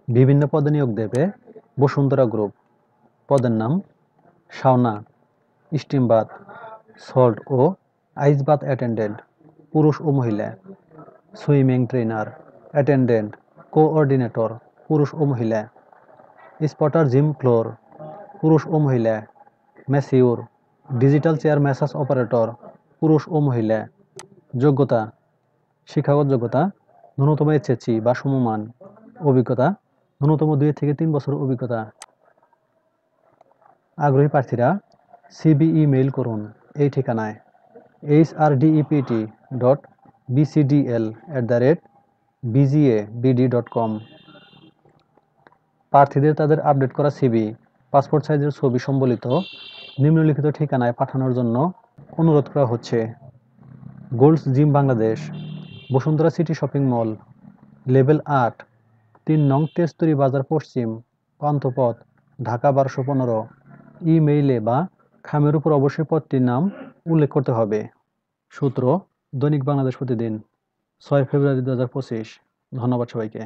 বিভিন্ন পদে নিয়োগ দেবে বসুন্ধরা গ্রুপ। পদের নাম: সাওনা, স্টিম বাথ, সল্ট ও আইস বাথ অ্যাটেন্ডেন্ট, পুরুষ ও মহিলা। সুইমিং ট্রেনার, অ্যাটেন্ডেন্ট, কোঅর্ডিনেটর, পুরুষ ও মহিলা। স্পটার জিম ফ্লোর, পুরুষ ও মহিলা। ম্যাসিউর, ডিজিটাল চেয়ার ম্যাসাজ অপারেটর, পুরুষ ও মহিলা। যোগ্যতা: শিক্ষাগত যোগ্যতা ন্যূনতম এইচএসসি বা সমমান। অভিজ্ঞতা: ন্যূনতম 2 থেকে 3 বছর অভিজ্ঞতা। আগ্রহী প্রার্থীরা সিবিই মেইল করুন এই ঠিকানায় hrdept.bcdl@bgabd.com। প্রার্থীদের তাদের আপডেট করা সিভি, পাসপোর্ট সাইজের ছবি সম্বলিত নিম্নলিখিত ঠিকানায় পাঠানোর জন্য অনুরোধ করা হচ্ছে: গোল্ডস gym Bangladesh, Bashundhara city shopping mall, level 8, 3 নং তেজতুরী বাজার পশ্চিম, পান্থপথ, ঢাকা 1215। ইমেইলে বা খামের উপর অবশ্যই পদটির নাম উল্লেখ করতে হবে। সূত্র: দৈনিক বাংলাদেশ প্রতিদিন, 6 ফেব্রুয়ারি 2025। ধন্যবাদ সবাইকে।